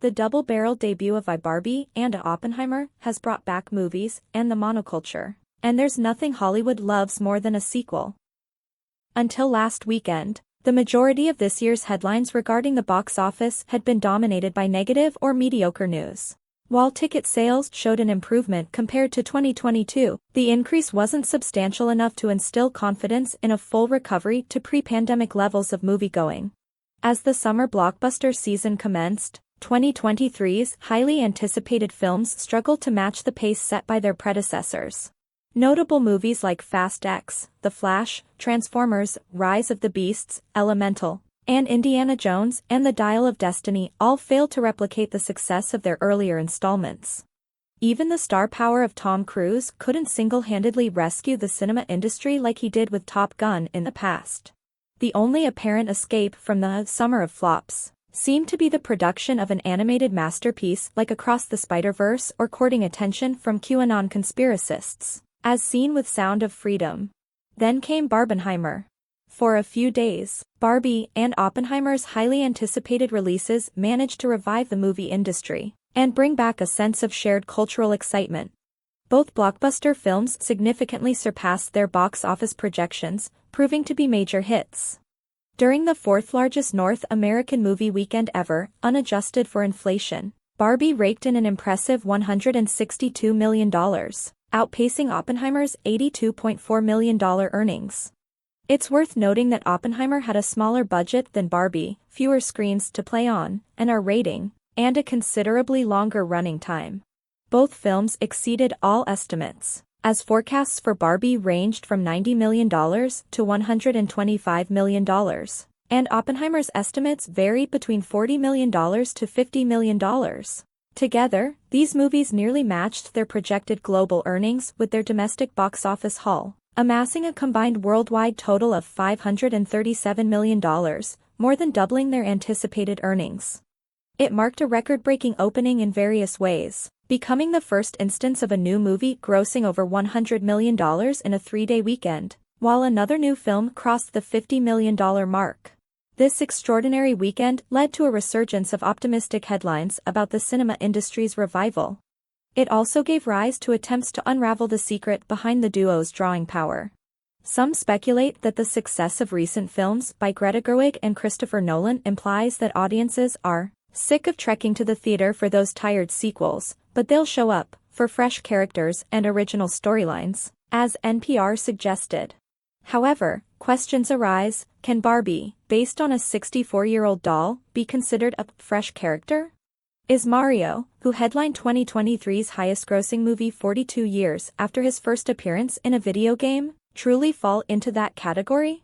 The double-barrel debut of Barbie and Oppenheimer has brought back movies and the monoculture, and there's nothing Hollywood loves more than a sequel. Until last weekend, the majority of this year's headlines regarding the box office had been dominated by negative or mediocre news. While ticket sales showed an improvement compared to 2022, the increase wasn't substantial enough to instill confidence in a full recovery to pre-pandemic levels of moviegoing. As the summer blockbuster season commenced, 2023's highly anticipated films struggled to match the pace set by their predecessors. Notable movies like Fast X, The Flash, Transformers, Rise of the Beasts, Elemental, and Indiana Jones and the Dial of Destiny all failed to replicate the success of their earlier installments. Even the star power of Tom Cruise couldn't single-handedly rescue the cinema industry like he did with Top Gun in the past. The only apparent escape from the summer of flops seemed to be the production of an animated masterpiece like Across the Spider-Verse or courting attention from QAnon conspiracists, as seen with Sound of Freedom. Then came Barbenheimer. For a few days, Barbie and Oppenheimer's highly anticipated releases managed to revive the movie industry and bring back a sense of shared cultural excitement. Both blockbuster films significantly surpassed their box office projections, proving to be major hits. During the fourth-largest North American movie weekend ever, unadjusted for inflation, Barbie raked in an impressive $162 million, outpacing Oppenheimer's $82.4 million earnings. It's worth noting that Oppenheimer had a smaller budget than Barbie, fewer screens to play on, an R rating, and a considerably longer running time. Both films exceeded all estimates, as forecasts for Barbie ranged from $90 million to $125 million, and Oppenheimer's estimates varied between $40 million to $50 million. Together, these movies nearly matched their projected global earnings with their domestic box office haul, amassing a combined worldwide total of $537 million, more than doubling their anticipated earnings. It marked a record-breaking opening in various ways, becoming the first instance of a new movie grossing over $100 million in a three-day weekend, while another new film crossed the $50 million mark. This extraordinary weekend led to a resurgence of optimistic headlines about the cinema industry's revival. It also gave rise to attempts to unravel the secret behind the duo's drawing power. Some speculate that the success of recent films by Greta Gerwig and Christopher Nolan implies that audiences are sick of trekking to the theater for those tired sequels, but they'll show up for fresh characters and original storylines, as NPR suggested. However, questions arise: can Barbie, based on a 64-year-old doll, be considered a fresh character? Is Mario, who headlined 2023's highest-grossing movie 42 years after his first appearance in a video game, truly fall into that category?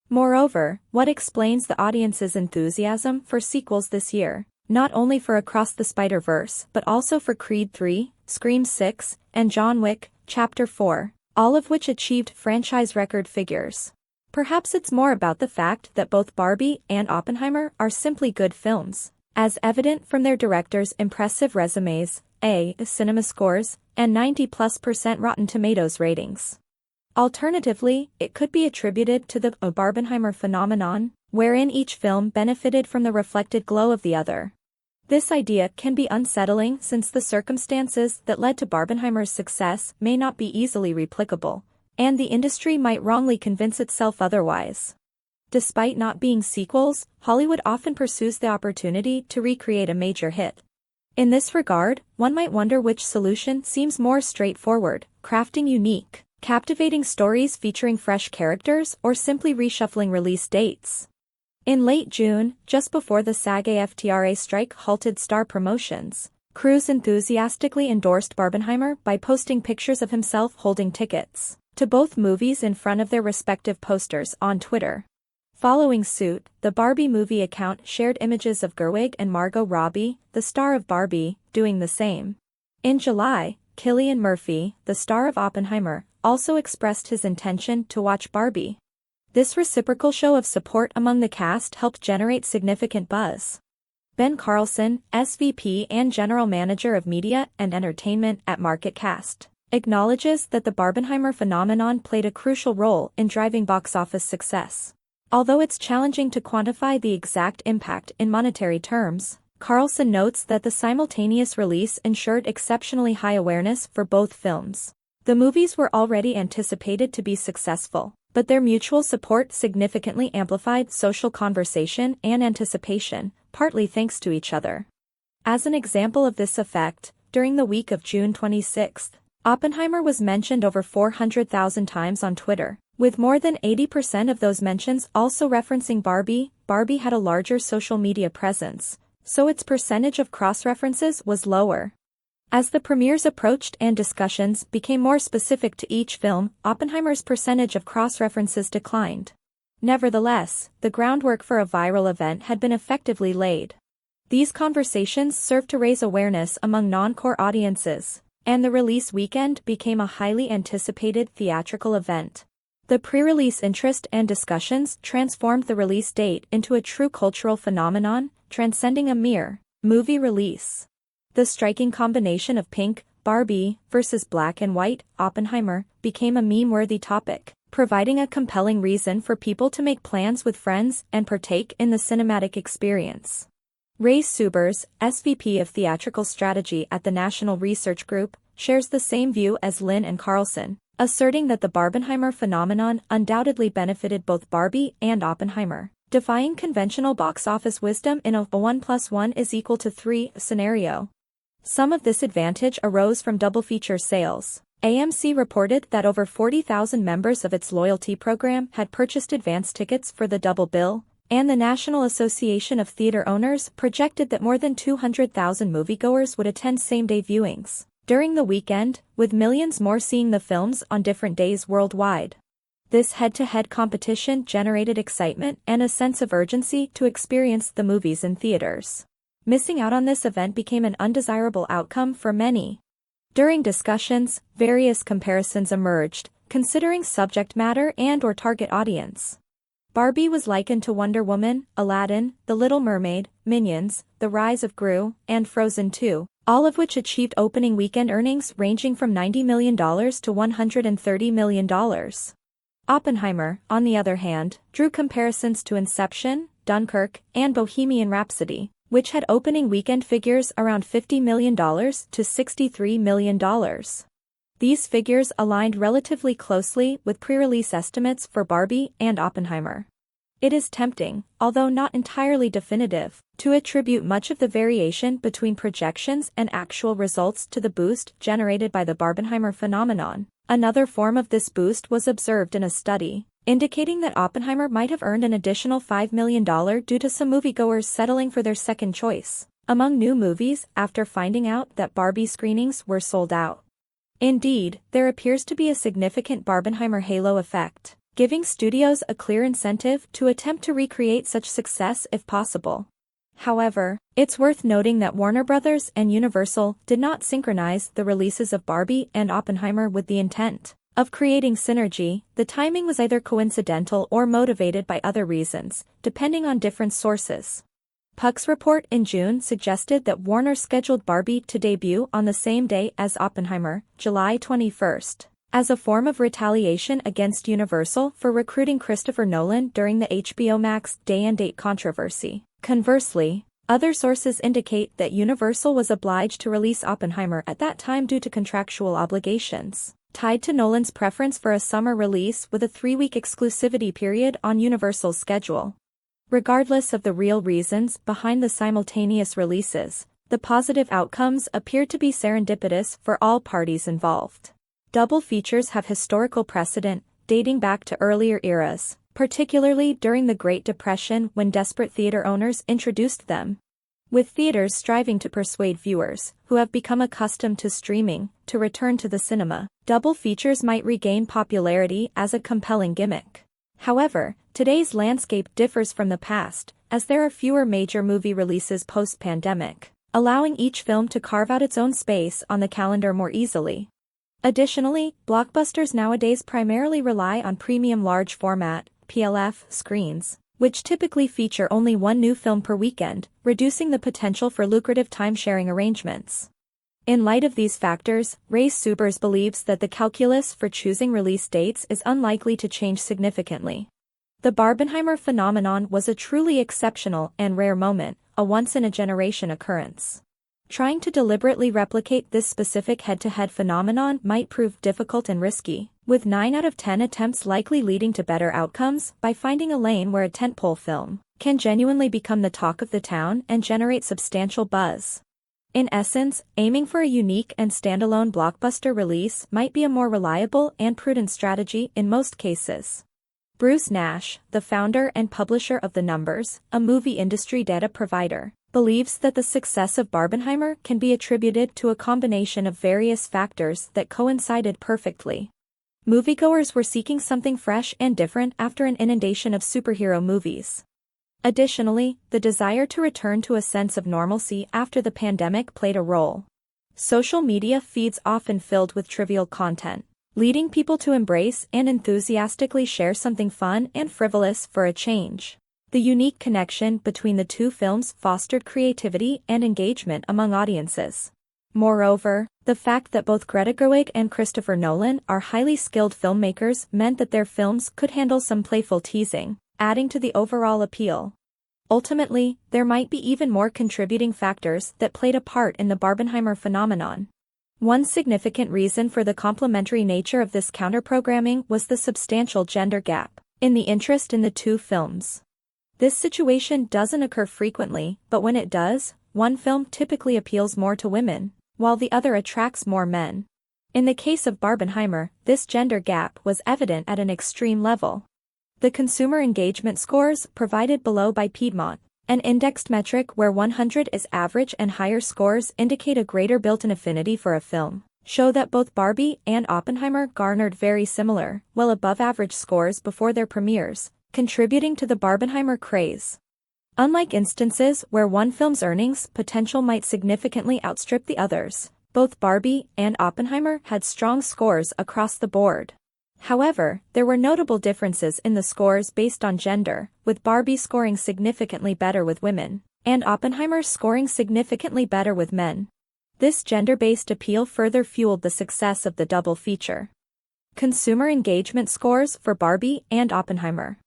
Moreover, what explains the audience's enthusiasm for sequels this year, not only for Across the Spider-Verse but also for Creed 3, Scream 6, and John Wick, Chapter 4, all of which achieved franchise record figures? Perhaps it's more about the fact that both Barbie and Oppenheimer are simply good films, as evident from their directors' impressive resumes, cinema scores, and 90+% Rotten Tomatoes ratings. Alternatively, it could be attributed to the Barbenheimer phenomenon, wherein each film benefited from the reflected glow of the other. This idea can be unsettling since the circumstances that led to Barbenheimer's success may not be easily replicable, and the industry might wrongly convince itself otherwise. Despite not being sequels, Hollywood often pursues the opportunity to recreate a major hit. In this regard, one might wonder which solution seems more straightforward: crafting unique, captivating stories featuring fresh characters, or simply reshuffling release dates. In late June, just before the SAG-AFTRA strike halted star promotions, Cruise enthusiastically endorsed Barbenheimer by posting pictures of himself holding tickets to both movies in front of their respective posters on Twitter. Following suit, the Barbie movie account shared images of Gerwig and Margot Robbie, the star of Barbie, doing the same. In July, Cillian Murphy, the star of Oppenheimer, also expressed his intention to watch Barbie. This reciprocal show of support among the cast helped generate significant buzz. Ben Carlson, SVP and General Manager of Media and Entertainment at MarketCast, acknowledges that the Barbenheimer phenomenon played a crucial role in driving box office success. Although it's challenging to quantify the exact impact in monetary terms, Carlson notes that the simultaneous release ensured exceptionally high awareness for both films. The movies were already anticipated to be successful, but their mutual support significantly amplified social conversation and anticipation, partly thanks to each other. As an example of this effect, during the week of June 26, Oppenheimer was mentioned over 400,000 times on Twitter, with more than 80% of those mentions also referencing Barbie. Barbie had a larger social media presence, so its percentage of cross-references was lower. As the premieres approached and discussions became more specific to each film, Oppenheimer's percentage of cross-references declined. Nevertheless, the groundwork for a viral event had been effectively laid. These conversations served to raise awareness among non-core audiences, and the release weekend became a highly anticipated theatrical event. The pre-release interest and discussions transformed the release date into a true cultural phenomenon, transcending a mere movie release. The striking combination of pink, Barbie, versus black and white, Oppenheimer, became a meme-worthy topic, providing a compelling reason for people to make plans with friends and partake in the cinematic experience. Ray Subers, SVP of Theatrical Strategy at the National Research Group, shares the same view as Lin and Carlson, asserting that the Barbenheimer phenomenon undoubtedly benefited both Barbie and Oppenheimer, defying conventional box office wisdom in a 1 + 1 = 3 scenario. Some of this advantage arose from double feature sales. AMC reported that over 40,000 members of its loyalty program had purchased advance tickets for the double bill, and the National Association of Theater Owners projected that more than 200,000 moviegoers would attend same-day viewings during the weekend, with millions more seeing the films on different days worldwide. This head-to-head competition generated excitement and a sense of urgency to experience the movies in theaters. Missing out on this event became an undesirable outcome for many. During discussions, various comparisons emerged, considering subject matter and/or target audience. Barbie was likened to Wonder Woman, Aladdin, The Little Mermaid, Minions, The Rise of Gru, and Frozen 2, all of which achieved opening weekend earnings ranging from $90 million to $130 million. Oppenheimer, on the other hand, drew comparisons to Inception, Dunkirk, and Bohemian Rhapsody, which had opening weekend figures around $50 million to $63 million. These figures aligned relatively closely with pre-release estimates for Barbie and Oppenheimer. It is tempting, although not entirely definitive, to attribute much of the variation between projections and actual results to the boost generated by the Barbenheimer phenomenon. Another form of this boost was observed in a study, indicating that Oppenheimer might have earned an additional $5 million due to some moviegoers settling for their second choice among new movies after finding out that Barbie screenings were sold out. Indeed, there appears to be a significant Barbenheimer halo effect, giving studios a clear incentive to attempt to recreate such success if possible. However, it's worth noting that Warner Bros. And Universal did not synchronize the releases of Barbie and Oppenheimer with the intent of creating synergy. The timing was either coincidental or motivated by other reasons, depending on different sources. Puck's report in June suggested that Warner scheduled Barbie to debut on the same day as Oppenheimer, July 21, as a form of retaliation against Universal for recruiting Christopher Nolan during the HBO Max day-and-date controversy. Conversely, other sources indicate that Universal was obliged to release Oppenheimer at that time due to contractual obligations, tied to Nolan's preference for a summer release with a 3-week exclusivity period on Universal's schedule. Regardless of the real reasons behind the simultaneous releases, the positive outcomes appear to be serendipitous for all parties involved. Double features have historical precedent, dating back to earlier eras, particularly during the Great Depression when desperate theater owners introduced them. With theaters striving to persuade viewers, who have become accustomed to streaming, to return to the cinema, double features might regain popularity as a compelling gimmick. However, today's landscape differs from the past, as there are fewer major movie releases post-pandemic, allowing each film to carve out its own space on the calendar more easily. Additionally, blockbusters nowadays primarily rely on premium large format, PLF, screens, which typically feature only one new film per weekend, reducing the potential for lucrative time-sharing arrangements. In light of these factors, Ray Subers believes that the calculus for choosing release dates is unlikely to change significantly. The Barbenheimer phenomenon was a truly exceptional and rare moment, a once-in-a-generation occurrence. Trying to deliberately replicate this specific head-to-head phenomenon might prove difficult and risky, with 9 out of 10 attempts likely leading to better outcomes by finding a lane where a tentpole film can genuinely become the talk of the town and generate substantial buzz. In essence, aiming for a unique and standalone blockbuster release might be a more reliable and prudent strategy in most cases. Bruce Nash, the founder and publisher of The Numbers, a movie industry data provider, believes that the success of Barbenheimer can be attributed to a combination of various factors that coincided perfectly. Moviegoers were seeking something fresh and different after an inundation of superhero movies. Additionally, the desire to return to a sense of normalcy after the pandemic played a role. Social media feeds often filled with trivial content, leading people to embrace and enthusiastically share something fun and frivolous for a change. The unique connection between the two films fostered creativity and engagement among audiences. Moreover, the fact that both Greta Gerwig and Christopher Nolan are highly skilled filmmakers meant that their films could handle some playful teasing, adding to the overall appeal. Ultimately, there might be even more contributing factors that played a part in the Barbenheimer phenomenon. One significant reason for the complementary nature of this counter-programming was the substantial gender gap in the interest in the two films. This situation doesn't occur frequently, but when it does, one film typically appeals more to women, while the other attracts more men. In the case of Barbenheimer, this gender gap was evident at an extreme level. The consumer engagement scores provided below by Piedmont, an indexed metric where 100 is average and higher scores indicate a greater built-in affinity for a film, show that both Barbie and Oppenheimer garnered very similar, well above average scores before their premieres, contributing to the Barbenheimer craze. Unlike instances where one film's earnings potential might significantly outstrip the others, both Barbie and Oppenheimer had strong scores across the board. However, there were notable differences in the scores based on gender, with Barbie scoring significantly better with women, and Oppenheimer scoring significantly better with men. This gender-based appeal further fueled the success of the double feature. Consumer engagement scores for Barbie and Oppenheimer.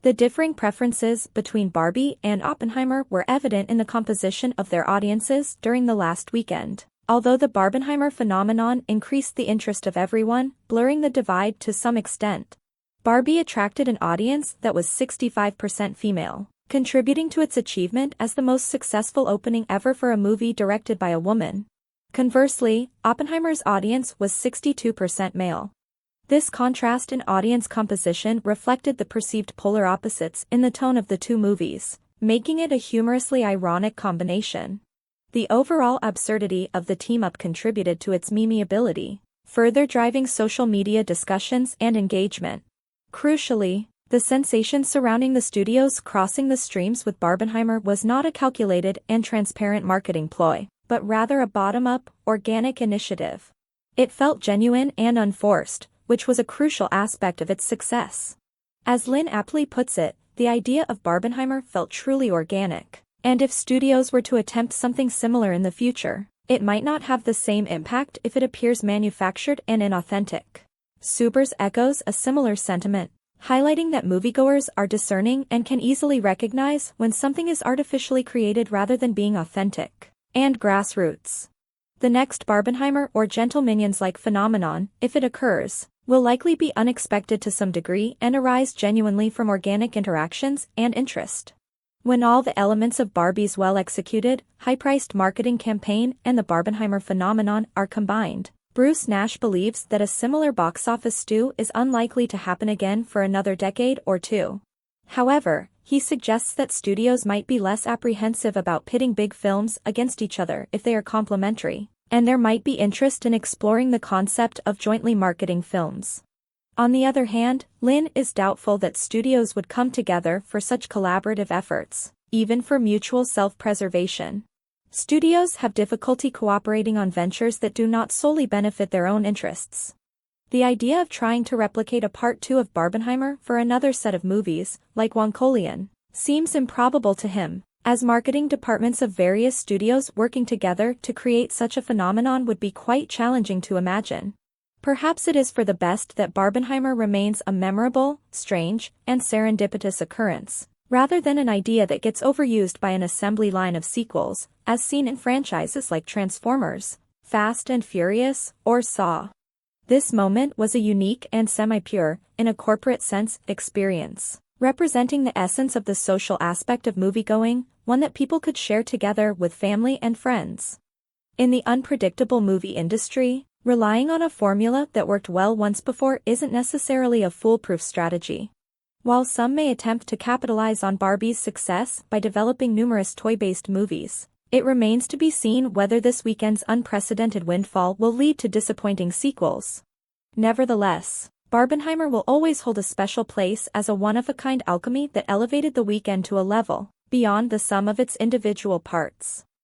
The differing preferences between Barbie and Oppenheimer were evident in the composition of their audiences during the last weekend. Although the Barbenheimer phenomenon increased the interest of everyone, blurring the divide to some extent. Barbie attracted an audience that was 65% female, contributing to its achievement as the most successful opening ever for a movie directed by a woman. Conversely, Oppenheimer's audience was 62% male. This contrast in audience composition reflected the perceived polar opposites in the tone of the two movies, making it a humorously ironic combination. The overall absurdity of the team-up contributed to its memeability, further driving social media discussions and engagement. Crucially, the sensation surrounding the studios crossing the streams with Barbenheimer was not a calculated and transparent marketing ploy, but rather a bottom-up, organic initiative. It felt genuine and unforced, which was a crucial aspect of its success. As Lynn aptly puts it, the idea of Barbenheimer felt truly organic. And if studios were to attempt something similar in the future, it might not have the same impact if it appears manufactured and inauthentic. Subers echoes a similar sentiment, highlighting that moviegoers are discerning and can easily recognize when something is artificially created rather than being authentic and grassroots. The next Barbenheimer or Gentle Minions-like phenomenon, if it occurs, will likely be unexpected to some degree and arise genuinely from organic interactions and interest. When all the elements of Barbie's well-executed, high-priced marketing campaign and the Barbenheimer phenomenon are combined, Bruce Nash believes that a similar box office stew is unlikely to happen again for another decade or two. However, he suggests that studios might be less apprehensive about pitting big films against each other if they are complementary, and there might be interest in exploring the concept of jointly marketing films. On the other hand, Lin is doubtful that studios would come together for such collaborative efforts, even for mutual self-preservation. Studios have difficulty cooperating on ventures that do not solely benefit their own interests. The idea of trying to replicate a part 2 of Barbenheimer for another set of movies, like Wonkolian, seems improbable to him, as marketing departments of various studios working together to create such a phenomenon would be quite challenging to imagine. Perhaps it is for the best that Barbenheimer remains a memorable, strange, and serendipitous occurrence, rather than an idea that gets overused by an assembly line of sequels, as seen in franchises like Transformers, Fast and Furious, or Saw. This moment was a unique and semi-pure, in a corporate sense, experience, representing the essence of the social aspect of moviegoing, one that people could share together with family and friends. In the unpredictable movie industry, relying on a formula that worked well once before isn't necessarily a foolproof strategy. While some may attempt to capitalize on Barbie's success by developing numerous toy-based movies, it remains to be seen whether this weekend's unprecedented windfall will lead to disappointing sequels. Nevertheless, Barbenheimer will always hold a special place as a one-of-a-kind alchemy that elevated the weekend to a level beyond the sum of its individual parts.